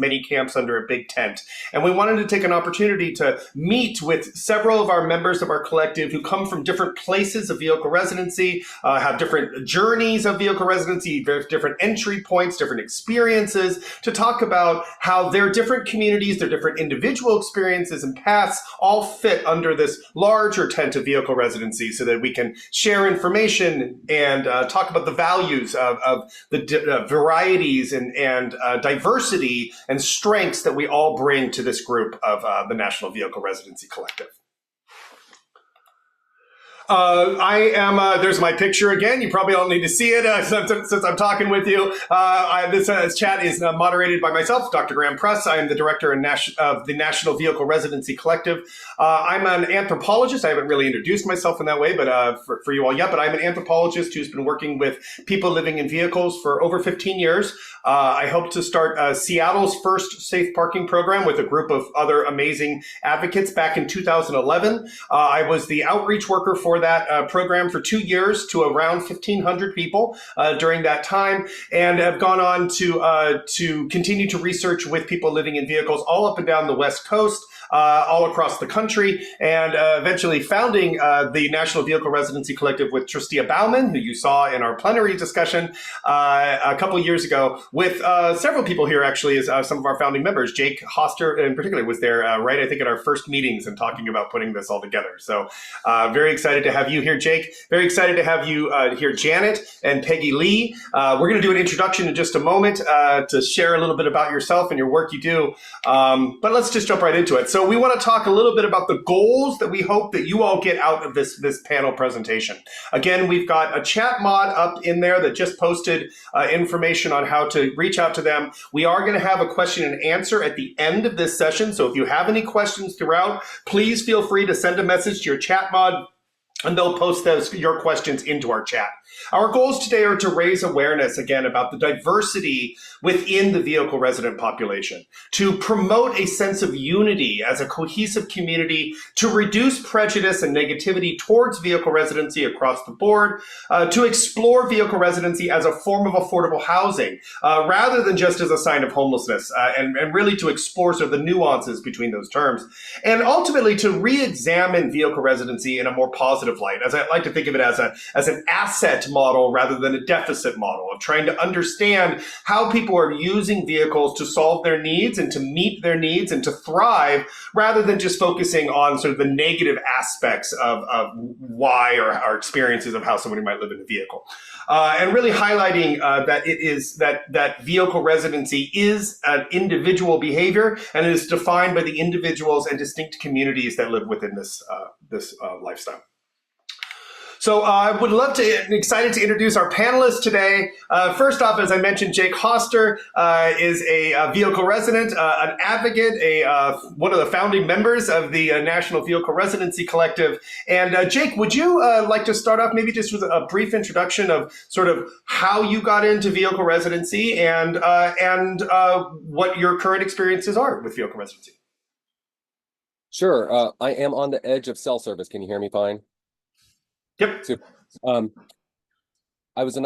many camps under a big tent. And we wanted to take an opportunity to meet with several of our members of our collective who come from different places of vehicle residency, have different journeys of vehicle residency, different entry points, different experiences, to talk about how their different communities, their different individual experiences and paths all fit under this larger tent of vehicle residency, so that we can share information and talk about the values of the varieties and diversity and strengths that we all bring to this group of the National Vehicle Residency Collective. There's my picture again. You probably all need to see it since I'm talking with you. This chat is moderated by myself, Dr. Graham Pruss. I am the director of the National Vehicle Residency Collective. I'm an anthropologist. I haven't really introduced myself in that way, but for you all yet, but I'm an anthropologist who's been working with people living in vehicles for over 15 years. I hope to start Seattle's first safe parking program with a group of other amazing advocates back in 2011. I was the outreach worker for that program for 2 years to around 1,500 people during that time, and have gone on to continue to research with people living in vehicles all up and down the West Coast, all across the country, and eventually founding the National Vehicle Residency Collective with Tristia Bauman, who you saw in our plenary discussion a couple of years ago, with several people here actually as some of our founding members. Jake Hoster in particular was there right, I think, at our first meetings and talking about putting this all together. So very excited to have you here, Jake. Very excited to have you here, Janet and Peggy Lee. We're going to do an introduction in just a moment to share a little bit about yourself and your work you do. But let's just jump right into it. So we want to talk a little bit about the goals that we hope that you all get out of this panel presentation. Again, we've got a chat mod up in there that just posted information on how to reach out to them. We are going to have a question and answer at the end of this session. So if you have any questions throughout, please feel free to send a message to your chat mod, and they'll post your questions into our chat. Our goals today are to raise awareness, again, about the diversity within the vehicle resident population, to promote a sense of unity as a cohesive community, to reduce prejudice and negativity towards vehicle residency across the board, to explore vehicle residency as a form of affordable housing, rather than just as a sign of homelessness, and really to explore sort of the nuances between those terms, and ultimately to re-examine vehicle residency in a more positive light, as I like to think of it as an asset model rather than a deficit model, of trying to understand how people are using vehicles to solve their needs and to meet their needs and to thrive, rather than just focusing on sort of the negative aspects of why or our experiences of how somebody might live in a vehicle. And really highlighting that it is that vehicle residency is an individual behavior, and it is defined by the individuals and distinct communities that live within this lifestyle. So I would love to, excited to introduce our panelists today. First off, as I mentioned, Jake Hoster is a vehicle resident, an advocate, one of the founding members of the National Vehicle Residency Collective. And Jake, would you like to start off maybe just with a brief introduction of sort of how you got into vehicle residency and what your current experiences are with vehicle residency? Sure. I am on the edge of cell service. Can you hear me fine? Yep. So, I was an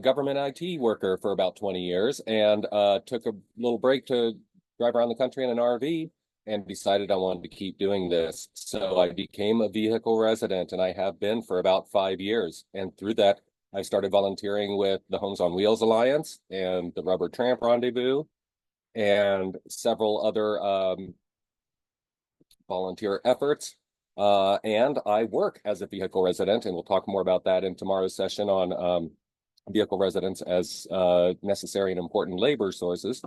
government IT worker for about 20 years, and took a little break to drive around the country in an RV, and decided I wanted to keep doing this. So I became a vehicle resident, and I have been for about 5 years. And through that, I started volunteering with the Homes on Wheels Alliance and the Rubber Tramp Rendezvous, and several other volunteer efforts. And I work as a vehicle resident, and we'll talk more about that in tomorrow's session on vehicle residents as necessary and important labor sources.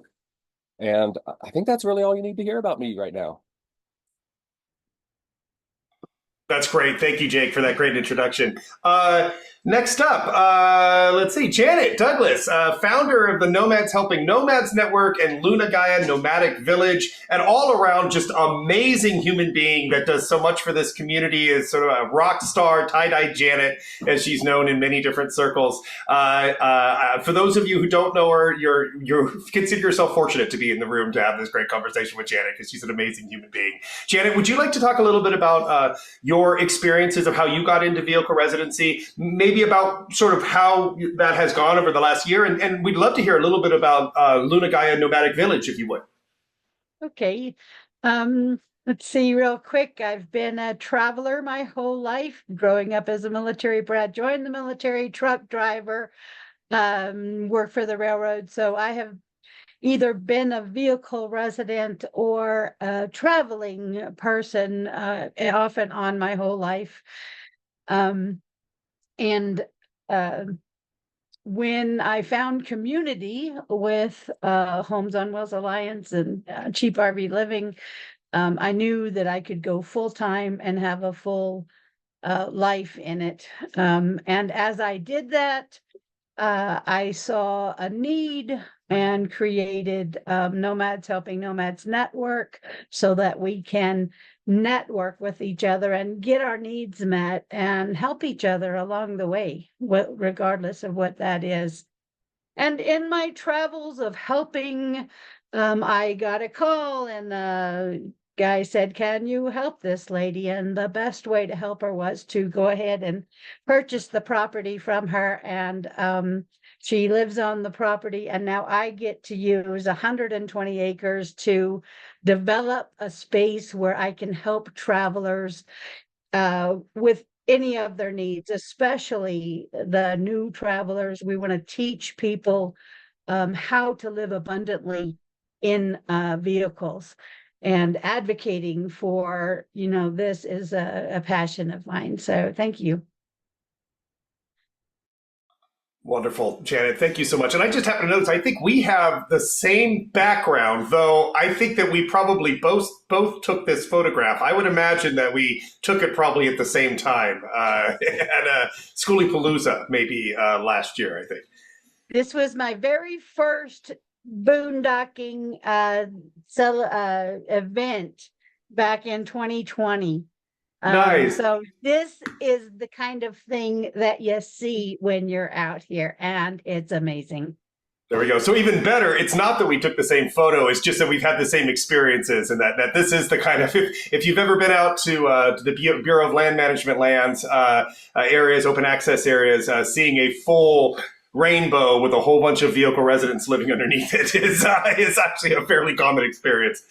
And I think that's really all you need to hear about me right now. That's great. Thank you, Jake, for that great introduction. Next up, let's see, Janet Douglas, founder of the Nomads Helping Nomads Network and Luna Gaia Nomadic Village, and all around just amazing human being that does so much for this community, is sort of a rock star, tie-dye Janet, as she's known in many different circles. For those of you who don't know her, you consider yourself fortunate to be in the room to have this great conversation with Janet, because she's an amazing human being. Janet, would you like to talk a little bit about your your experiences of how you got into vehicle residency, maybe about sort of how that has gone over the last year. And we'd love to hear a little bit about Luna Gaia Nomadic Village, if you would. Okay. Let's see real quick. I've been a traveler my whole life, growing up as a military brat, joined the military, truck driver, worked for the railroad. So I have either been a vehicle resident or a traveling person off and on my whole life. And when I found community with Homes on Wheels Alliance and Cheap RV Living, I knew that I could go full time and have a full life in it. And as I did that, I saw a need and created Nomads Helping Nomads Network so that we can network with each other and get our needs met and help each other along the way, regardless of what that is. And in my travels of helping, I got a call and the guy said, "Can you help this lady?" And the best way to help her was to go ahead and purchase the property from her. And she lives on the property. And now I get to use 120 acres to develop a space where I can help travelers with any of their needs, especially the new travelers. We want to teach people how to live abundantly in vehicles, and advocating for, this is a passion of mine. So thank you. Wonderful, Janet. Thank you so much. And I just happen to notice, I think we have the same background, though I think that we probably both took this photograph. I would imagine that we took it probably at the same time at Schoolypalooza, maybe last year, I think. This was my very first boondocking event back in 2020. Nice. So this is the kind of thing that you see when you're out here, and it's amazing. There we go. So even better, it's not that we took the same photo, it's just that we've had the same experiences, and that this is the kind of, if you've ever been out to the Bureau of Land Management lands areas, open access areas, seeing a full rainbow with a whole bunch of vehicle residents living underneath it is actually a fairly common experience.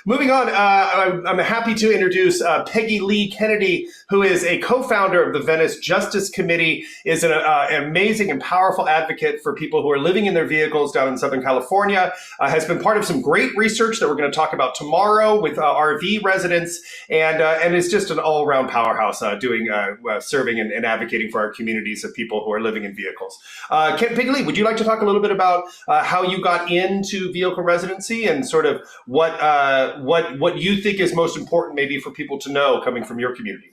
Moving on, I'm happy to introduce Peggy Lee Kennedy, who is a co-founder of the Venice Justice Committee, is an amazing and powerful advocate for people who are living in their vehicles down in Southern California, has been part of some great research that we're going to talk about tomorrow with RV residents, and is just an all-around powerhouse doing serving and advocating for our communities of people who are living in vehicles. Peggy Lee, would you like to talk a little bit about how you got into vehicle residency and sort of what you think is most important maybe for people to know coming from your community?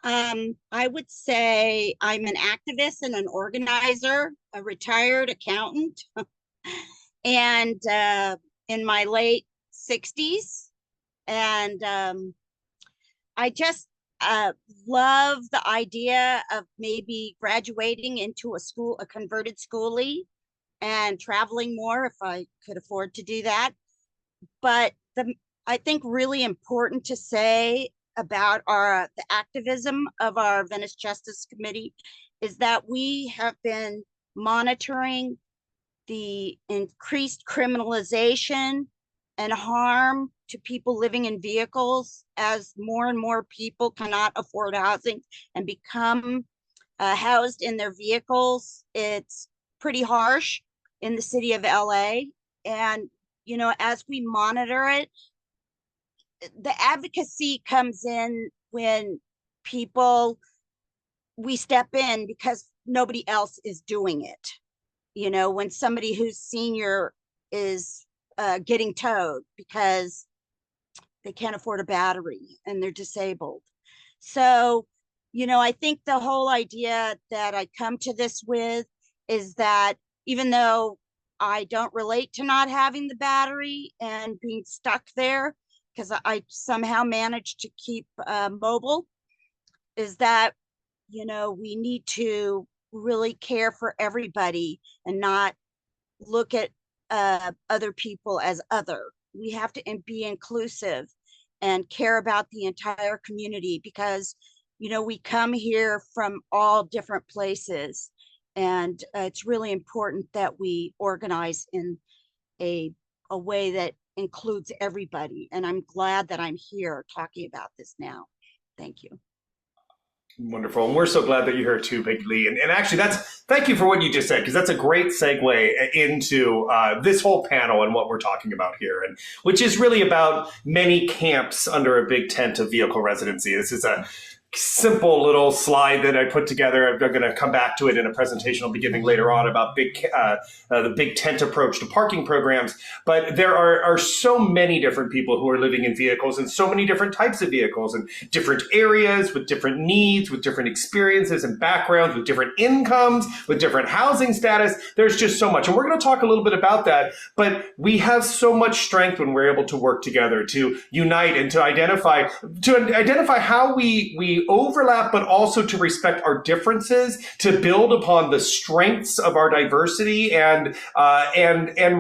I would say I'm an activist and an organizer, a retired accountant, and in my late 60s. And I just love the idea of maybe graduating into a converted schoolie and traveling more if I could afford to do that. But I think really important to say about the activism of our Venice Justice Committee is that we have been monitoring the increased criminalization and harm to people living in vehicles as more and more people cannot afford housing and become housed in their vehicles. It's pretty harsh in the city of LA. And, as we monitor it, the advocacy comes in when we step in because nobody else is doing it. When somebody who's senior is getting towed because they can't afford a battery and they're disabled. So, I think the whole idea that I come to this with is that even though I don't relate to not having the battery and being stuck there, because I somehow managed to keep mobile, is that, we need to really care for everybody and not look at other people as other. We have to be inclusive. and care about the entire community, because, you know, we come here from all different places, and it's really important that we organize in a way that includes everybody. And I'm glad that I'm here talking about this now. Thank you. Wonderful. And we're so glad that you're here too, Big Lee. And actually, thank you for what you just said, because that's a great segue into this whole panel and what we're talking about here, and which is really about many camps under a big tent of vehicle residency. This is a simple little slide that I put together. I'm going to come back to it in a presentation I'll be giving later on about the big tent approach to parking programs. But there are so many different people who are living in vehicles, and so many different types of vehicles, and different areas with different needs, with different experiences and backgrounds, with different incomes, with different housing status. There's just so much. And we're going to talk a little bit about that. But we have so much strength when we're able to work together, to unite and to identify how we overlap, but also to respect our differences, to build upon the strengths of our diversity, and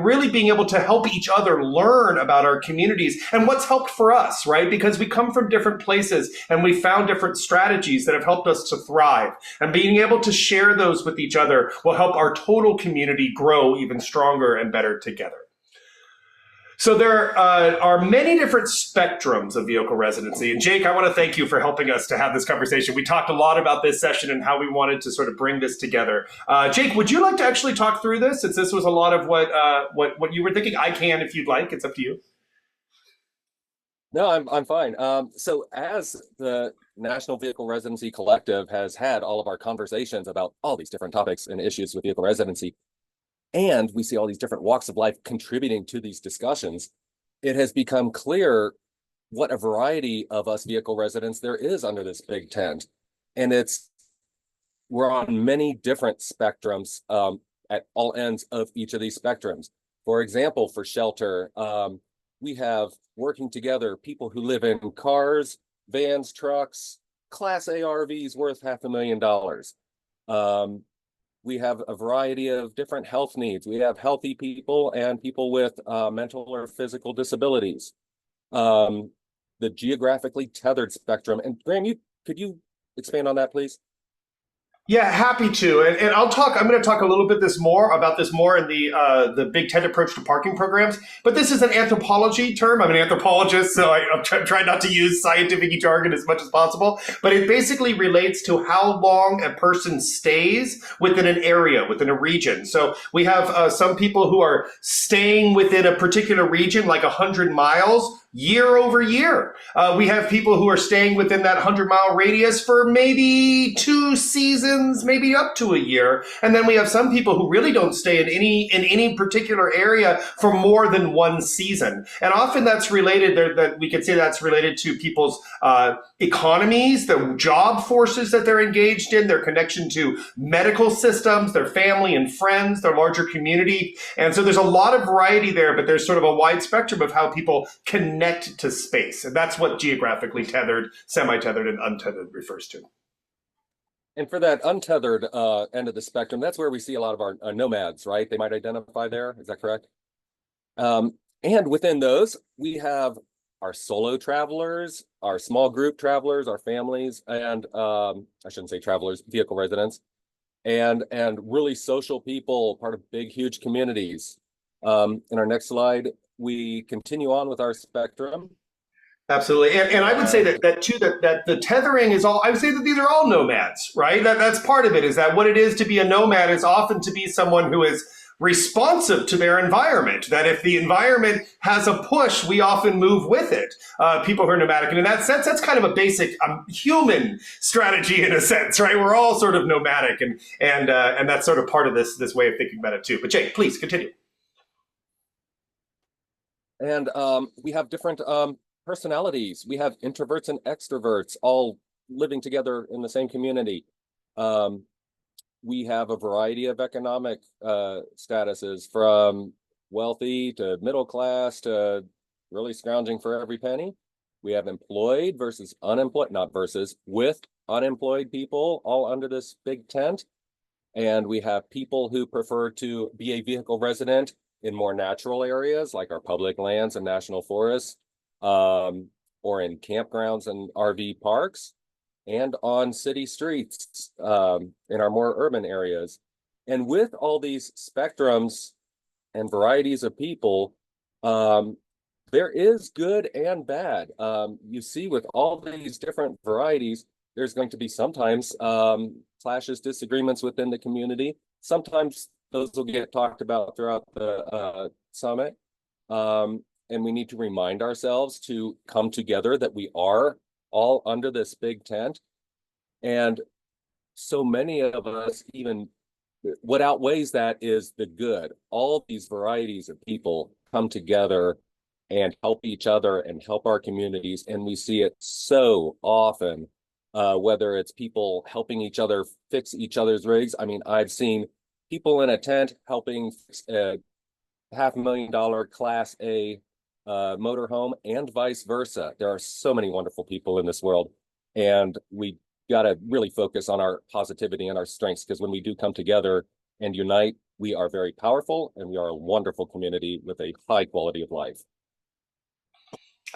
really being able to help each other learn about our communities and what's helped for us, right? Because we come from different places and we found different strategies that have helped us to thrive. And being able to share those with each other will help our total community grow even stronger and better together. So there are many different spectrums of vehicle residency. And Jake, I want to thank you for helping us to have this conversation. We talked a lot about this session and how we wanted to sort of bring this together. Jake, would you like to actually talk through this, since this was a lot of what you were thinking? I can if you'd like. It's up to you. No, I'm fine. So as the National Vehicle Residency Collective has had all of our conversations about all these different topics and issues with vehicle residency, and we see all these different walks of life contributing to these discussions, it has become clear what a variety of us vehicle residents there is under this big tent. And we're on many different spectrums at all ends of each of these spectrums. For example, for shelter, we have working together people who live in cars, vans, trucks, Class A RVs worth $500,000. We have a variety of different health needs. We have healthy people and people with mental or physical disabilities. The geographically tethered spectrum. And Graham, could you expand on that, please? Yeah, happy to. And I'm going to talk a little bit about this more in the big tent approach to parking programs. But this is an anthropology term. I'm an anthropologist, so I'm trying not to use scientific jargon as much as possible. But it basically relates to how long a person stays within an area, within a region. So we have some people who are staying within a particular region, like 100 miles, year over year. We have people who are staying within that 100-mile radius for maybe 2 seasons, maybe up to a year. And then we have some people who really don't stay in any particular area for more than 1 season. And often that's related, that we could say that's related to people's economies, the job forces that they're engaged in, their connection to medical systems, their family and friends, their larger community. And so there's a lot of variety there, but there's sort of a wide spectrum of how people connect to space. And that's what geographically tethered, semi-tethered, and untethered refers to. And for that untethered end of the spectrum, that's where we see a lot of our nomads, right? They might identify there. Is that correct? And within those, we have our solo travelers, our small group travelers, our families, and I shouldn't say travelers, vehicle residents, and really social people, part of big, huge communities. In our next slide, we continue on with our spectrum. Absolutely. And I would say that the tethering is all, I would say that these are all nomads, right? That's part of it, is that what it is to be a nomad is often to be someone who is responsive to their environment, that if the environment has a push, we often move with it. People who are nomadic. And in that sense, that's kind of a basic human strategy in a sense, right? We're all sort of nomadic, and that's sort of part of this way of thinking about it too. But Jake, please continue. And we have different personalities. We have introverts and extroverts all living together in the same community. We have a variety of economic statuses, from wealthy to middle class to really scrounging for every penny. We have employed versus unemployed, not versus, with unemployed people all under this big tent. And we have people who prefer to be a vehicle resident in more natural areas like our public lands and national forests. or in campgrounds and RV parks and on city streets in our more urban areas. And with all these spectrums and varieties of people, there is good and bad. You see, with all these different varieties, there's going to be sometimes clashes, disagreements within the community. Sometimes those will get talked about throughout the summit. And we need to remind ourselves to come together, that we are all under this big tent. And so many of us, even what outweighs that is the good. All these varieties of people come together and help each other and help our communities. And we see it so often, whether it's people helping each other fix each other's rigs. I mean, I've seen people in a tent helping fix a $500,000 Class A motorhome and vice versa. There are so many wonderful people in this world, and we got to really focus on our positivity and our strengths, because when we do come together and unite, we are very powerful, and we are a wonderful community with a high quality of life.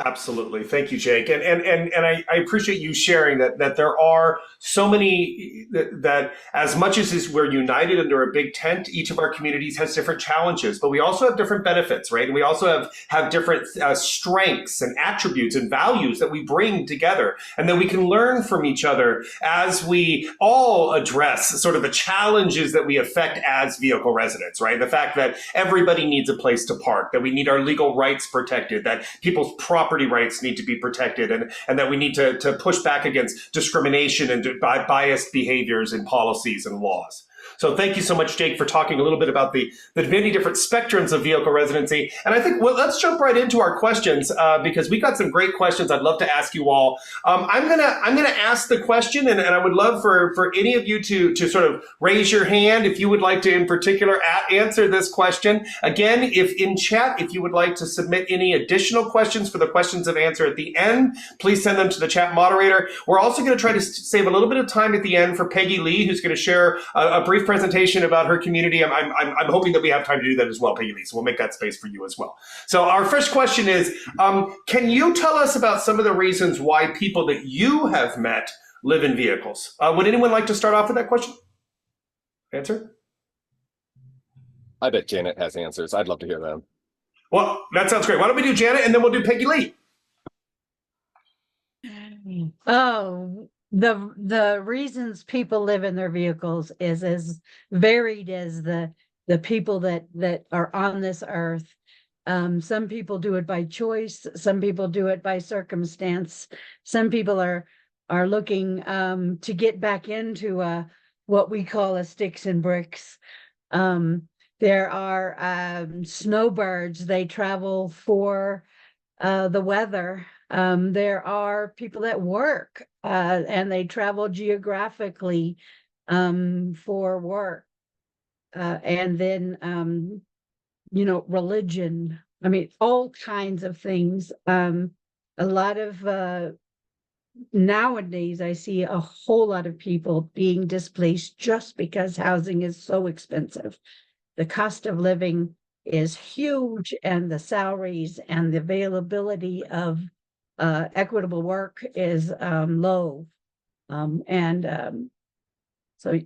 Absolutely. Thank you, Jake. And I appreciate you sharing that there are so many that as much as we're united under a big tent, each of our communities has different challenges, but we also have different benefits, right? And we also have different strengths and attributes and values that we bring together, and that we can learn from each other as we all address sort of the challenges that we affect as vehicle residents, right? The fact that everybody needs a place to park, that we need our legal rights protected, that people's property rights need to be protected, and that we need to push back against discrimination and biased behaviors in policies and laws. So thank you so much, Jake, for talking a little bit about the many different spectrums of vehicle residency. And I think, well, let's jump right into our questions, because we got some great questions I'd love to ask you all. I'm gonna ask the question, and I would love for any of you to sort of raise your hand if you would like to, in particular, answer this question. Again, if in chat, if you would like to submit any additional questions for the questions and answer at the end, please send them to the chat moderator. We're also going to try to save a little bit of time at the end for Peggy Lee, who's going to share a brief presentation about her community. I'm hoping that we have time to do that as well, Peggy Lee, so we'll make that space for you as well. So our first question is, can you tell us about some of the reasons why people that you have met live in vehicles? Would anyone like to start off with that question? Answer? I bet Janet has answers. I'd love to hear them. Well, that sounds great. Why don't we do Janet, and then we'll do Peggy Lee. Oh, the reasons people live in their vehicles is as varied as the people that are on this earth. Some people do it by choice. Some people do it by circumstance. Some people are looking to get back into what we a sticks and bricks. There are snowbirds. They travel for the weather. There are people that work and they travel geographically for work. And then, religion. I mean, all kinds of things. A lot of nowadays, I see a whole lot of people being displaced just because housing is so expensive. The cost of living is huge, and the salaries and the availability of equitable work is low. So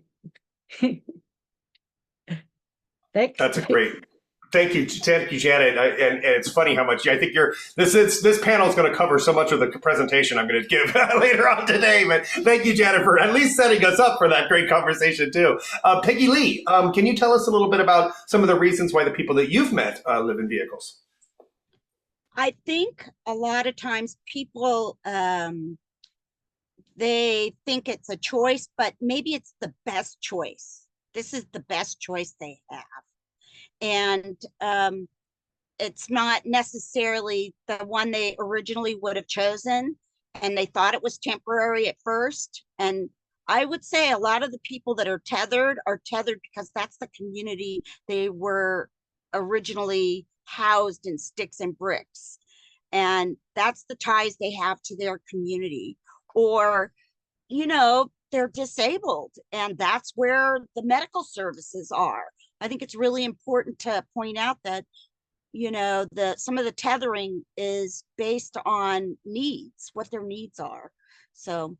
That's a great. Thank you, Janet. And it's funny how much I think this panel is going to cover so much of the presentation I'm going to give later on today. But thank you, Janet, for at least setting us up for that great conversation too. Peggy Lee, can you tell us a little bit about some of the reasons why the people that you've met live in vehicles? I think a lot of times people, they think it's a choice, but maybe it's the best choice. This is the best choice they have. And it's not necessarily the one they originally would have chosen, and they thought it was temporary at first. And I would say a lot of the people that are tethered because that's the community they were originally housed in, sticks and bricks. And that's the ties they have to their community. Or, they're disabled, and that's where the medical services are. I think it's really important to point out that some of the tethering is based on needs, what their needs are. So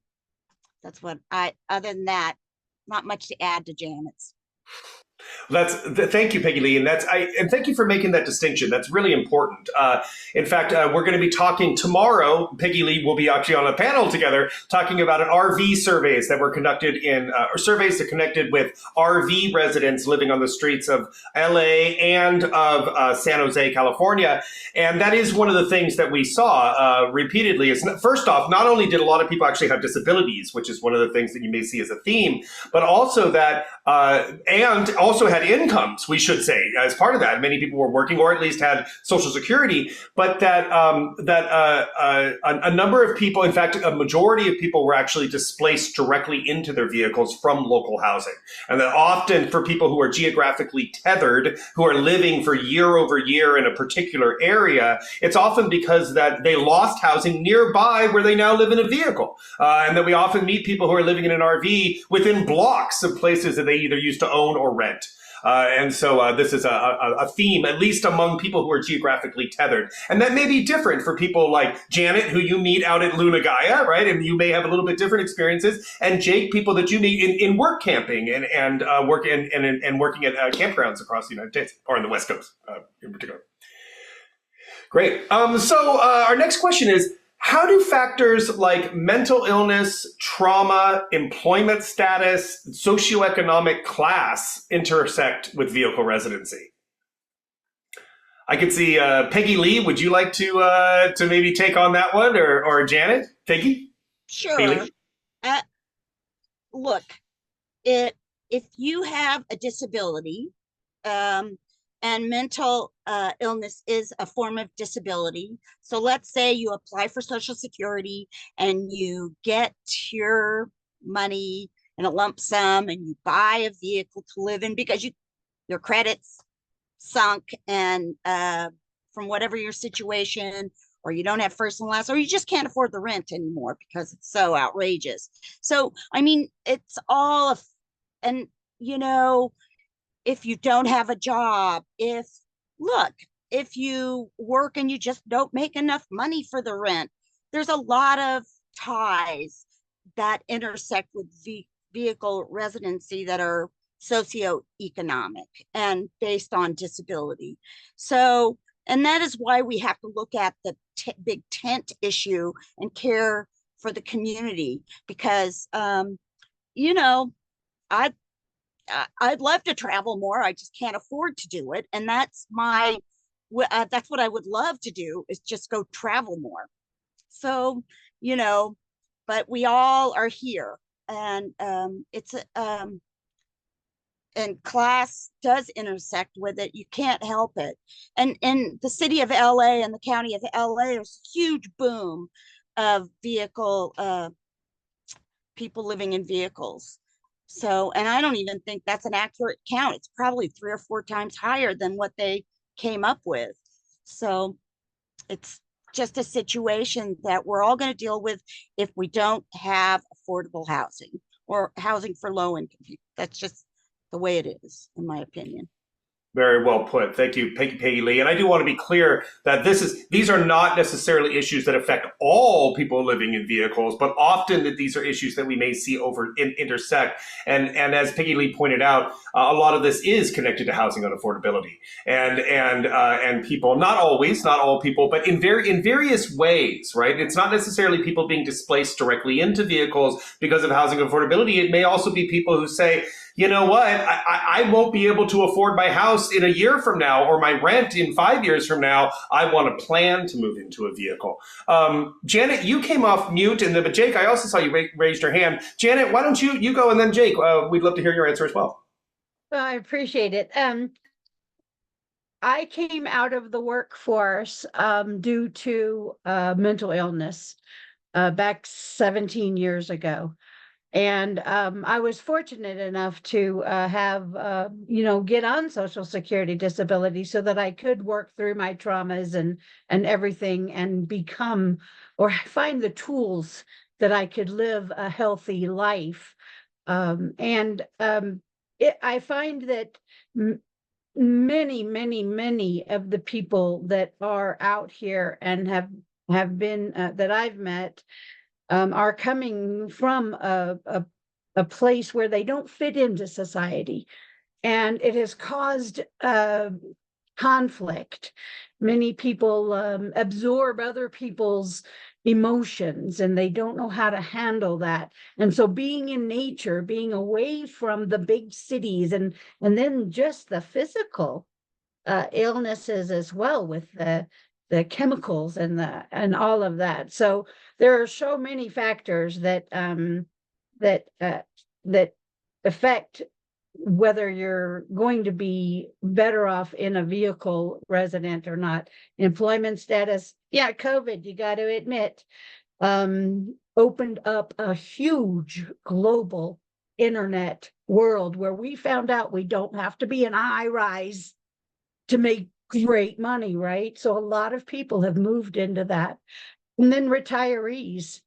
that's what other than that, not much to add to Janet's. Thank you, Peggy Lee, and thank you for making that distinction. That's really important. In fact, we're going to be talking tomorrow. Peggy Lee will be actually on a panel together talking about an RV surveys that were conducted or surveys that connected with RV residents living on the streets of LA and of San Jose, California. And that is one of the things that we saw repeatedly. Is first off, not only did a lot of people actually have disabilities, which is one of the things that you may see as a theme, but also that and also had incomes, we should say, as part of that. Many people were working or at least had Social Security, but that a number of people, in fact, a majority of people were actually displaced directly into their vehicles from local housing. And that often for people who are geographically tethered, who are living for year over year in a particular area, it's often because that they lost housing nearby where they now live in a vehicle. And that we often meet people who are living in an RV within blocks of places that they either used to own or rent. And so this is a theme, at least among people who are geographically tethered. And that may be different for people like Janet, who you meet out at Luna Gaia, right? And you may have a little bit different experiences. And Jake, people that you meet in work camping and working at campgrounds across the United States, or on the West Coast in particular. Great. So our next question is, how do factors like mental illness, trauma, employment status, socioeconomic class intersect with vehicle residency? I could see Peggy Lee. Would you like to maybe take on that one, or Janet? Peggy? Sure. Look, if you have a disability, and mental illness is a form of disability. So let's say you apply for Social Security and you get your money in a lump sum and you buy a vehicle to live in because your credit's sunk and from whatever your situation, or you don't have first and last, or you just can't afford the rent anymore because it's so outrageous. So, I mean, it's all, and if you don't have a job, if you work and you just don't make enough money for the rent, there's a lot of ties that intersect with vehicle residency that are socioeconomic and based on disability. So, and that is why we have to look at the big tent issue and care for the community, because, I'd love to travel more. I just can't afford to do it. And that's that's what I would love to do, is just go travel more. So, but we all are here, and and class does intersect with it. You can't help it. And in the city of LA and the county of LA, there's a huge boom of people living in vehicles. So, and I don't even think that's an accurate count. It's probably 3 or 4 times higher than what they came up with. So it's just a situation that we're all going to deal with if we don't have affordable housing or housing for low income people. That's just the way it is, in my opinion. Very well put. Thank you, Peggy Lee. And I do want to be clear that these are not necessarily issues that affect all people living in vehicles, but often that these are issues that we may see intersect. And as Peggy Lee pointed out, a lot of this is connected to housing unaffordability and people, not always, not all people, but in various ways, right? It's not necessarily people being displaced directly into vehicles because of housing affordability. It may also be people who say, you know what, I won't be able to afford my house in a year from now, or my rent in 5 years from now. I want to plan to move into a vehicle. Janet, you came off mute, but Jake, I also saw you raised your hand. Janet, why don't you go, and then Jake, we'd love to hear your answer as well. Well, I appreciate it. I came out of the workforce due to mental illness back 17 years ago. And I was fortunate enough to have, get on Social Security disability so that I could work through my traumas and everything and become, or find the tools that I could live a healthy life. I find that many of the people that are out here and have been that I've met are coming from a place where they don't fit into society, and it has caused conflict. Many people absorb other people's emotions, and they don't know how to handle that. And so being in nature, being away from the big cities, and then just the physical illnesses as well, with the chemicals and all of that. So there are so many factors that that affect whether you're going to be better off in a vehicle resident or not. Employment status, yeah, COVID, you got to admit, opened up a huge global internet world where we found out we don't have to be in a high rise to make great money, right? So a lot of people have moved into that. And then retirees,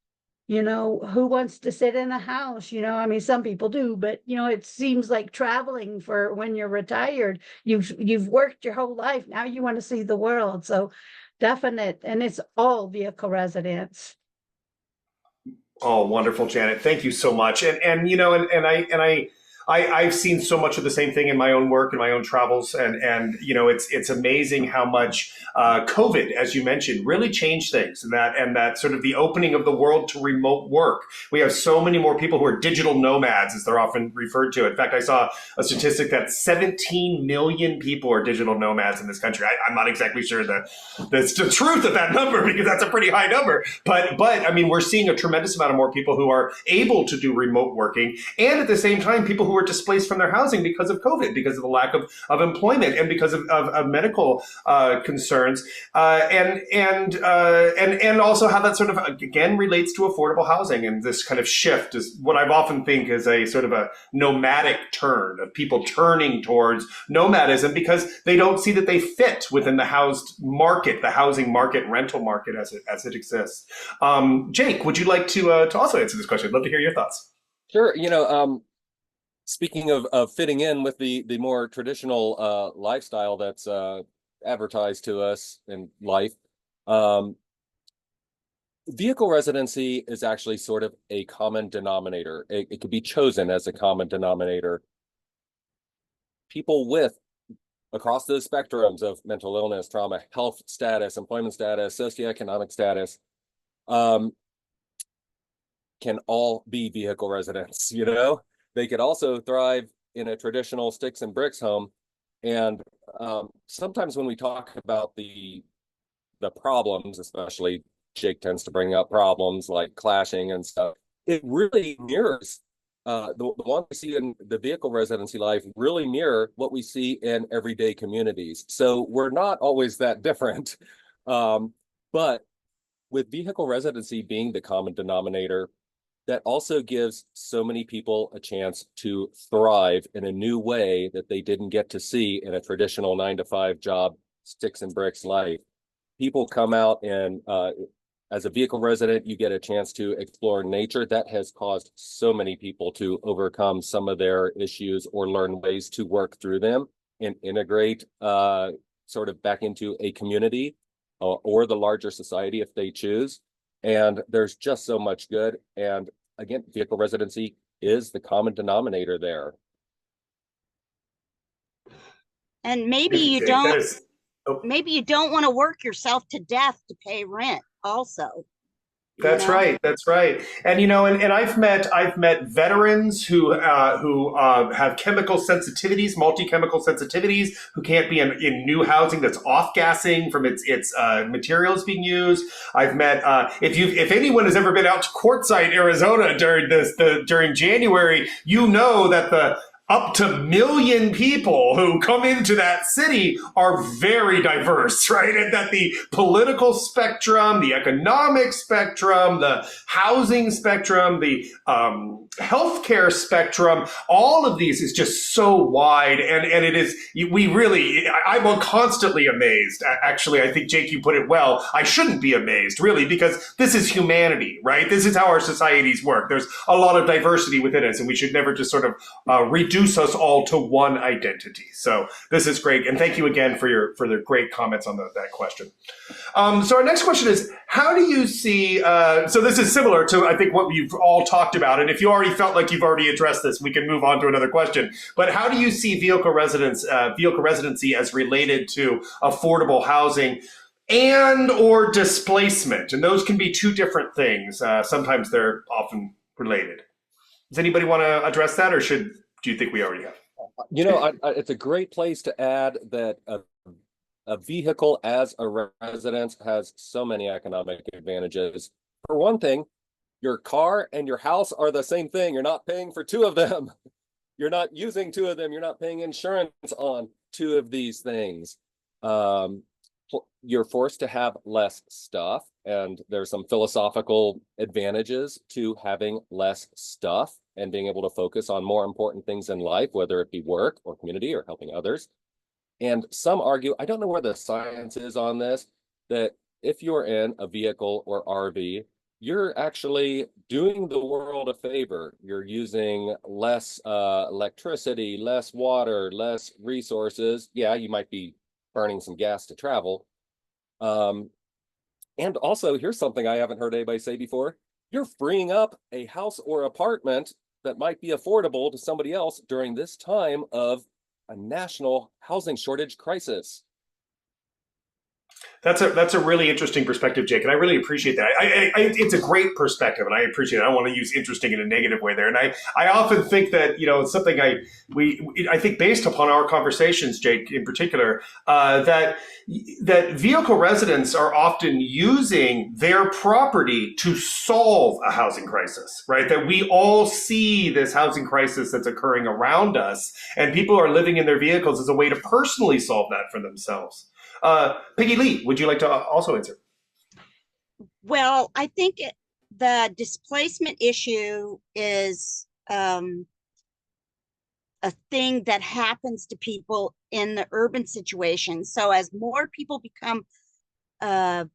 who wants to sit in a house? I mean, some people do, but it seems like traveling for when you're retired, you've worked your whole life. Now you want to see the world. So definite, and it's all vehicle residents. Oh, wonderful, Janet. Thank you so much. I've seen so much of the same thing in my own work and my own travels, and it's amazing how much COVID, as you mentioned, really changed things, and that sort of the opening of the world to remote work. We have so many more people who are digital nomads, as they're often referred to. In fact, I saw a statistic that 17 million people are digital nomads in this country. I'm not exactly sure the truth of that number, because that's a pretty high number. But I mean, we're seeing a tremendous amount of more people who are able to do remote working, and at the same time, people who are displaced from their housing because of COVID, because of the lack of employment, and because of medical concerns, and also how that sort of again relates to affordable housing. And this kind of shift is what I've often think is a sort of a nomadic turn of people turning towards nomadism because they don't see that they fit within the housing market, rental market as it exists. Jake, would you like to also answer this question? I'd love to hear your thoughts. Sure. Speaking of fitting in with the more traditional lifestyle that's advertised to us in life, vehicle residency is actually sort of a common denominator. It could be chosen as a common denominator. People across those spectrums of mental illness, trauma, health status, employment status, socioeconomic status, can all be vehicle residents, They could also thrive in a traditional sticks and bricks home. And sometimes when we talk about the problems, especially Jake tends to bring up problems like clashing and stuff, it really mirrors the one we see in the vehicle residency life really mirror what we see in everyday communities. So we're not always that different. But with vehicle residency being the common denominator, that also gives so many people a chance to thrive in a new way that they didn't get to see in a traditional 9-to-5 job, sticks and bricks life. People come out and as a vehicle resident, you get a chance to explore nature. That has caused so many people to overcome some of their issues or learn ways to work through them and integrate sort of back into a community or the larger society if they choose. And there's just so much good. And again, vehicle residency is the common denominator there. And maybe you don't want to work yourself to death to pay rent also. That's right. That's right. And I've met veterans who have chemical sensitivities, multi-chemical sensitivities, who can't be in new housing that's off-gassing from its materials being used. I've met if anyone has ever been out to Quartzsite, Arizona during January, that the up to 1 million people who come into that city are very diverse, right? And that the political spectrum, the economic spectrum, the housing spectrum, the healthcare spectrum, all of these is just so wide, and it is, I'm constantly amazed. Actually, I think, Jake, you put it well. I shouldn't be amazed, really, because this is humanity, right? This is how our societies work. There's a lot of diversity within us, and we should never just sort of reduce us all to one identity. So this is great, and thank you again for the great comments on that question. So our next question is, how do you see, so this is similar to, I think, what you've all talked about, and if you already felt like you've already addressed this, we can move on to another question. But how do you see vehicle residency as related to affordable housing and or displacement? And those can be two different things. Sometimes they're often related. Does anybody want to address that, or do you think we already have? It's a great place to add that a vehicle as a residence has so many economic advantages. For one thing, your car and your house are the same thing. You're not paying for two of them. You're not using two of them. You're not paying insurance on two of these things. You're forced to have less stuff, and there's some philosophical advantages to having less stuff and being able to focus on more important things in life, whether it be work or community or helping others. And some argue, I don't know where the science is on this, that if you're in a vehicle or RV, you're actually doing the world a favor. You're using less electricity, less water, less resources. Yeah, you might be burning some gas to travel. And also, here's something I haven't heard anybody say before. You're freeing up a house or apartment that might be affordable to somebody else during this time of a national housing shortage crisis. That's a really interesting perspective, Jake, and I really appreciate that. It's a great perspective, and I appreciate it. I don't want to use interesting in a negative way there. And I often think that, it's something I think based upon our conversations, Jake, in particular, that vehicle residents are often using their property to solve a housing crisis, right? That we all see this housing crisis that's occurring around us, and people are living in their vehicles as a way to personally solve that for themselves. Peggy Lee, would you like to also answer? Well, I think the displacement issue is a thing that happens to people in the urban situation. So as more people become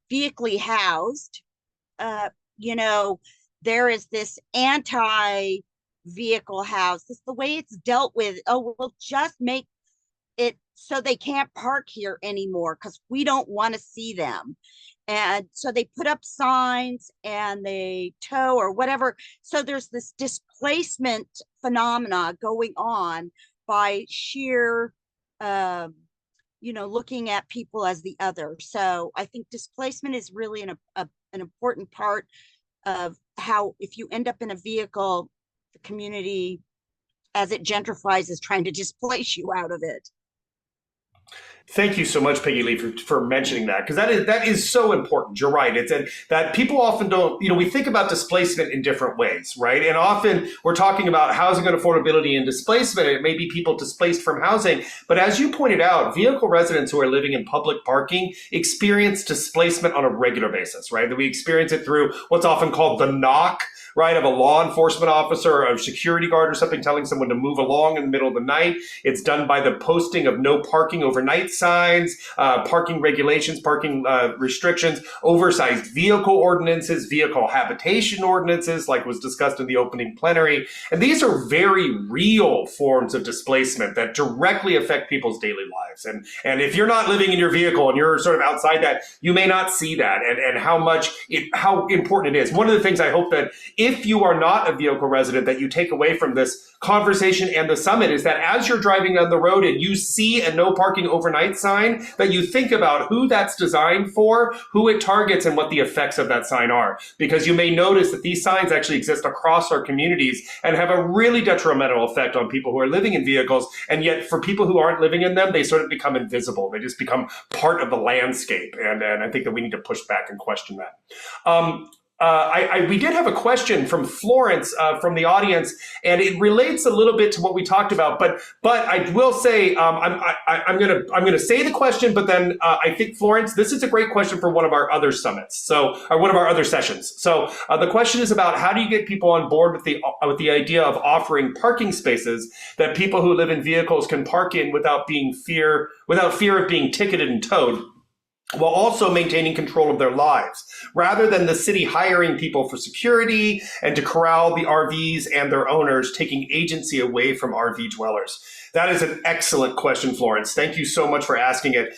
vehically housed, there is this anti-vehicle house. This is the way it's dealt with. Oh, we'll just make it so they can't park here anymore because we don't want to see them. And so they put up signs and they tow or whatever. So there's this displacement phenomena going on by sheer, looking at people as the other. So I think displacement is really an important part of how, if you end up in a vehicle, the community, as it gentrifies, is trying to displace you out of it. Thank you so much, Peggy Lee, for mentioning that, because that is so important. You're right. It's that people often don't, we think about displacement in different ways, right? And often we're talking about housing and affordability and displacement. It may be people displaced from housing. But as you pointed out, vehicle residents who are living in public parking experience displacement on a regular basis, right? That we experience it through what's often called the knock, right, of a law enforcement officer or a security guard or something telling someone to move along in the middle of the night. It's done by the posting of no parking overnight signs, parking regulations, parking restrictions, oversized vehicle ordinances, vehicle habitation ordinances, like was discussed in the opening plenary. And these are very real forms of displacement that directly affect people's daily lives. And if you're not living in your vehicle and you're sort of outside that, you may not see that and how important it is. One of the things I hope that if you are not a vehicle resident that you take away from this conversation and the summit is that as you're driving down the road and you see a no parking overnight sign, that you think about who that's designed for, who it targets, and what the effects of that sign are. Because you may notice that these signs actually exist across our communities and have a really detrimental effect on people who are living in vehicles. And yet for people who aren't living in them, they sort of become invisible. They just become part of the landscape. And I think that we need to push back and question that. we did have a question from Florence from the audience, and it relates a little bit to what we talked about. But I will say I'm gonna say the question, but then I think Florence, this is a great question for one of our other summits, or one of our other sessions. So the question is about how do you get people on board with the idea of offering parking spaces that people who live in vehicles can park in without fear of being ticketed and towed, while also maintaining control of their lives, rather than the city hiring people for security and to corral the RVs and their owners, taking agency away from RV dwellers. That is an excellent question, Florence. Thank you so much for asking it.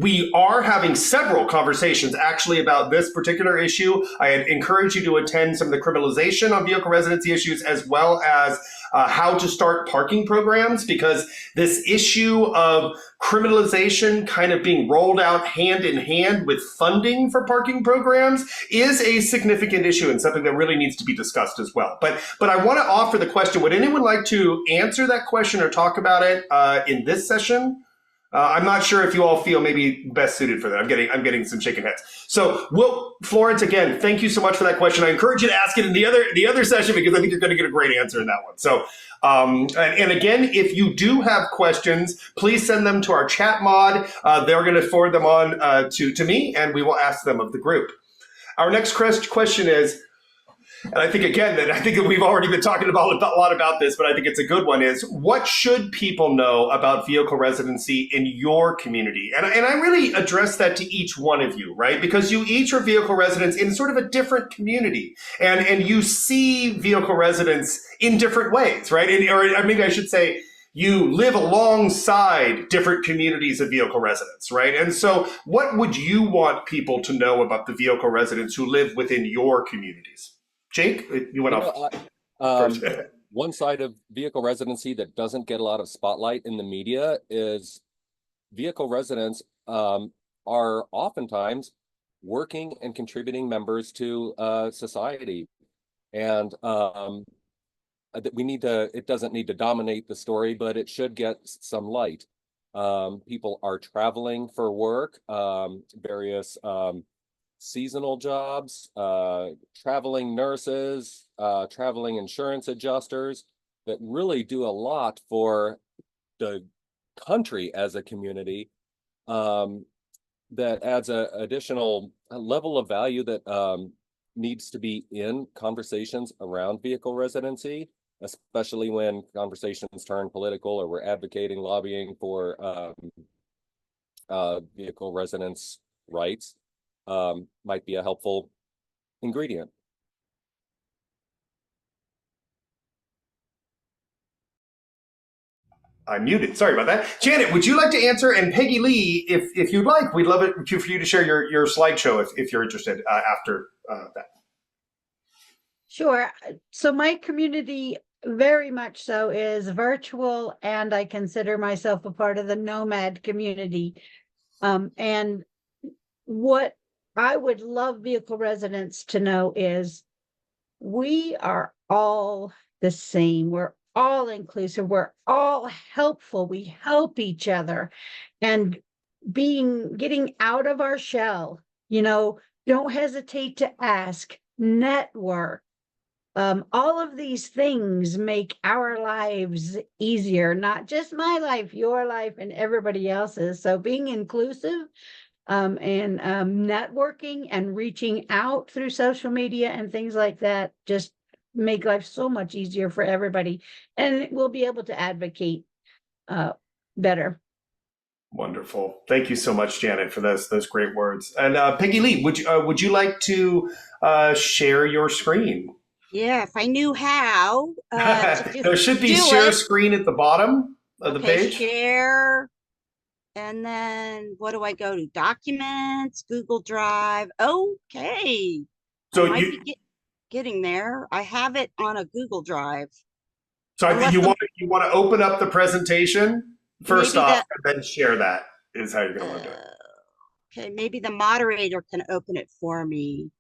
We are having several conversations actually about this particular issue. I encourage you to attend some of the criminalization on vehicle residency issues, as well as how to start parking programs, because this issue of criminalization kind of being rolled out hand in hand with funding for parking programs is a significant issue and something that really needs to be discussed as well. But I want to offer the question, would anyone like to answer that question or talk about it in this session? I'm not sure if you all feel maybe best suited for that. I'm getting some shaking heads. So, Florence, again, thank you so much for that question. I encourage you to ask it in the other session, because I think you're going to get a great answer in that one. So, and again, if you do have questions, please send them to our chat mod. They're going to forward them on to me, and we will ask them of the group. Our next question is, and I think, again, that we've already been talking about a lot about this, but I think it's a good one, is what should people know about vehicle residency in your community? And I really address that to each one of you, right? Because you each are vehicle residents in sort of a different community, and you see vehicle residents in different ways, right? Or maybe I should say, you live alongside different communities of vehicle residents, right? And so what would you want people to know about the vehicle residents who live within your communities? Jake, you went off first. One side of vehicle residency that doesn't get a lot of spotlight in the media is vehicle residents are oftentimes working and contributing members to society. And it doesn't need to dominate the story, but it should get some light. People are traveling for work, various seasonal jobs, traveling nurses, traveling insurance adjusters that really do a lot for the country as a community, that adds an additional level of value that needs to be in conversations around vehicle residency, especially when conversations turn political or we're advocating, lobbying for vehicle residents' rights. Might be a helpful ingredient. I'm muted. Sorry about that. Janet, would you like to answer? And Peggy Lee, if you'd like, we'd love it for you to share your slideshow if you're interested after that. Sure. So my community very much so is virtual, and I consider myself a part of the nomad community. And what I would love vehicle residents to know is we are all the same. We're all inclusive. We're all helpful. We help each other, and getting out of our shell, don't hesitate to ask, network. All of these things make our lives easier, not just my life, your life, and everybody else's. So being inclusive and networking and reaching out through social media and things like that just make life so much easier for everybody, and we'll be able to advocate better. Wonderful. Thank you so much, Janet, for those great words. And Peggy Lee, would you like to share your screen? Yeah, if I knew how. There should be share screen at the bottom of the page. Share. And then what do I go to? Documents, Google Drive. Okay. So I might be getting there. I have it on a Google Drive. So I think you want to open up the presentation first off, and then share that is how you're going to want to do it. Okay, maybe the moderator can open it for me.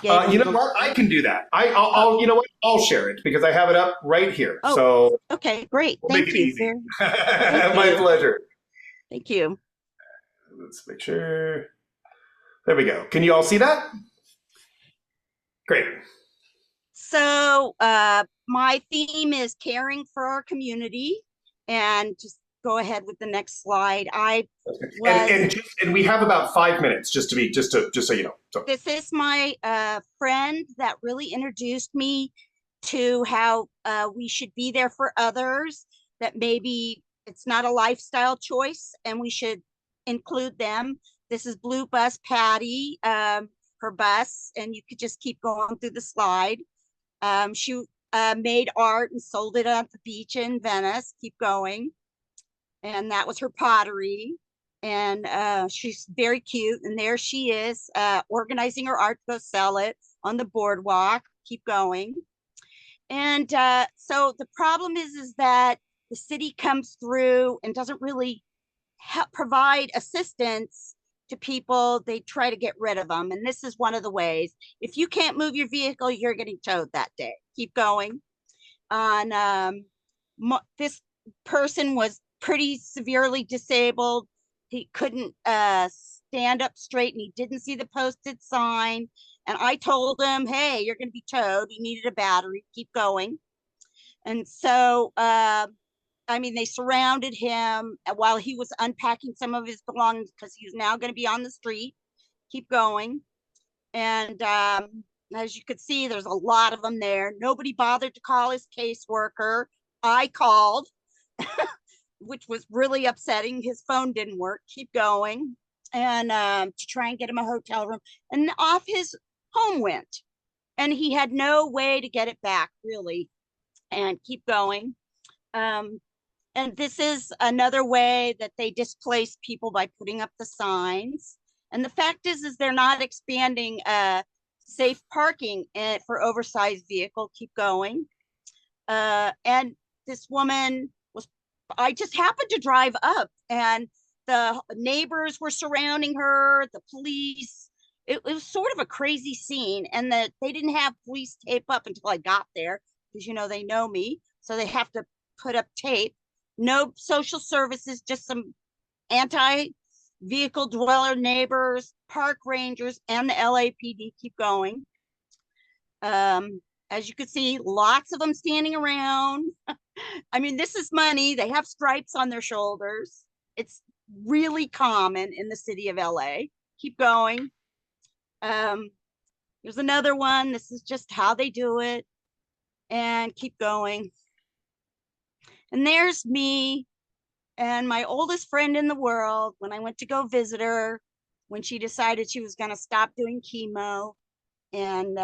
You know what? I can do that. I'll you know what? I'll share it because I have it up right here. Oh, so okay, great. Thank you. My pleasure. Thank you. Let's make sure. There we go. Can you all see that? Great. So my theme is caring for our community, and just go ahead with the next slide. And we have about 5 minutes, just so you know. So. This is my friend that really introduced me to how we should be there for others, that maybe it's not a lifestyle choice and we should include them. This is Blue Bus Patty, her bus, and you could just keep going through the slide. She made art and sold it at the beach in Venice. Keep going. And that was her pottery. And she's very cute. And there she is, organizing her art to go sell it on the boardwalk. Keep going. And so the problem is that the city comes through and doesn't really provide assistance to people. They try to get rid of them. And this is one of the ways. If you can't move your vehicle, you're getting towed that day. Keep going. This person was pretty severely disabled. He couldn't stand up straight, and he didn't see the posted sign. And I told him, hey, you're going to be towed. He needed a battery. Keep going. And so, they surrounded him while he was unpacking some of his belongings, because he's now going to be on the street. Keep going. And as you could see, there's a lot of them there. Nobody bothered to call his caseworker. I called, which was really upsetting. His phone didn't work. Keep going. And to try and get him a hotel room. And off his home went. And he had no way to get it back, really. And keep going. And this is another way that they displace people, by putting up the signs. And the fact is they're not expanding safe parking for oversized vehicle. Keep going. And this woman I just happened to drive up, and the neighbors were surrounding her, the police. It was sort of a crazy scene, and that they didn't have police tape up until I got there, because, they know me. So they have to put up tape. No social services, just some anti-vehicle dweller neighbors, park rangers, and the LAPD. Keep going. As you can see, lots of them standing around. This is money. They have stripes on their shoulders. It's really common in the city of LA. Keep going. There's another one. This is just how they do it. And keep going. And there's me and my oldest friend in the world when I went to go visit her, when she decided she was going to stop doing chemo, and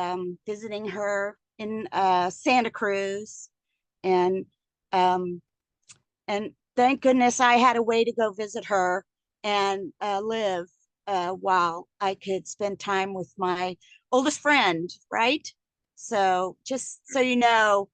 visiting her in Santa Cruz. And thank goodness I had a way to go visit her and live while I could spend time with my oldest friend, right? So just so you know,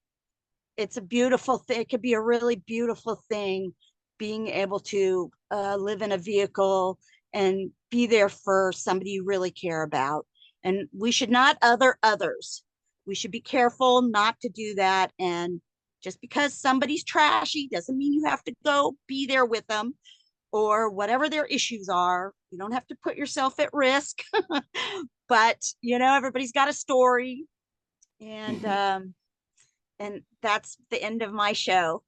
it's a beautiful thing. It could be a really beautiful thing, being able to live in a vehicle and be there for somebody you really care about. And we should not other others. We should be careful not to do that. And just because somebody's trashy doesn't mean you have to go be there with them, or whatever their issues are. You don't have to put yourself at risk. But everybody's got a story. And that's the end of my show.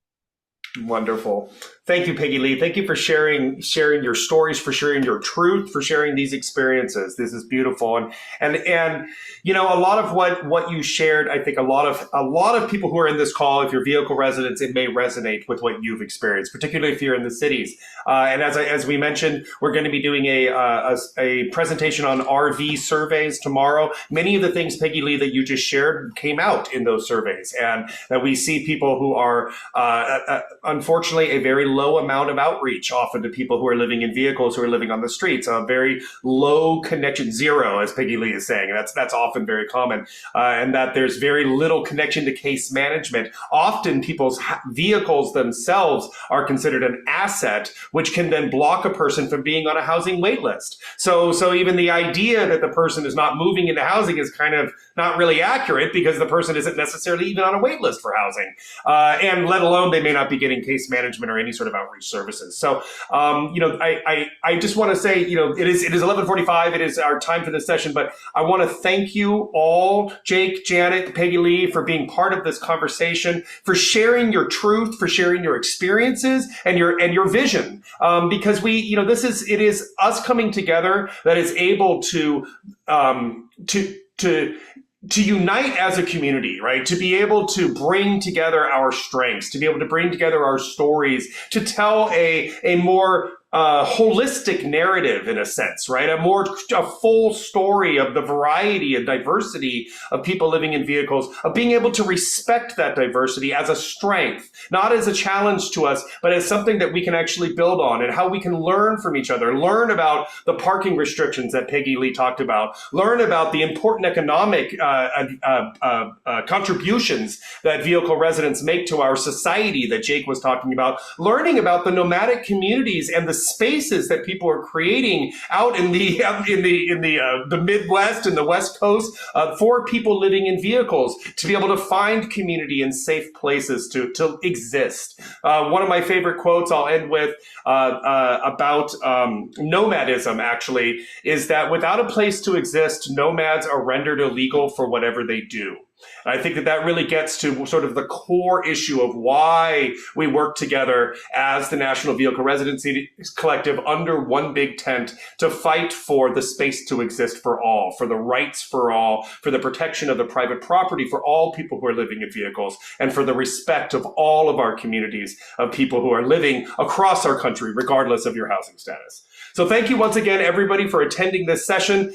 Wonderful. Thank you, Peggy Lee. Thank you for sharing your stories, for sharing your truth, for sharing these experiences. This is beautiful. And a lot of what you shared, I think a lot of people who are in this call, if you're vehicle residents, it may resonate with what you've experienced, particularly if you're in the cities. And as we mentioned, we're going to be doing a presentation on RV surveys tomorrow. Many of the things, Peggy Lee, that you just shared came out in those surveys, and that we see people who are unfortunately, a very low amount of outreach often to people who are living in vehicles, who are living on the streets, a very low connection, zero, as Peggy Lee is saying. That's often very common, and that there's very little connection to case management. Often people's vehicles themselves are considered an asset, which can then block a person from being on a housing wait list. So even the idea that the person is not moving into housing is kind of not really accurate, because the person isn't necessarily even on a wait list for housing, and let alone they may not be getting getting case management or any sort of outreach services. So, I just want to say, it is 11:45. It is our time for this session, but I want to thank you all, Jake, Janet, Peggy Lee, for being part of this conversation, for sharing your truth, for sharing your experiences and your vision. Because it is us coming together that is able to unite as a community, right? To be able to bring together our strengths, to be able to bring together our stories, to tell a more holistic narrative in a sense, right? A full story of the variety and diversity of people living in vehicles, of being able to respect that diversity as a strength, not as a challenge to us, but as something that we can actually build on, and how we can learn from each other, learn about the parking restrictions that Peggy Lee talked about, learn about the important economic contributions that vehicle residents make to our society that Jake was talking about, learning about the nomadic communities and the spaces that people are creating out in the Midwest and the West Coast for people living in vehicles to be able to find community and safe places to exist. One of my favorite quotes I'll end with about nomadism actually is that without a place to exist, nomads are rendered illegal for whatever they do. And I think that really gets to sort of the core issue of why we work together as the National Vehicle Residency Collective under one big tent to fight for the space to exist for all, for the rights for all, for the protection of the private property for all people who are living in vehicles, and for the respect of all of our communities of people who are living across our country, regardless of your housing status. So thank you once again, everybody, for attending this session.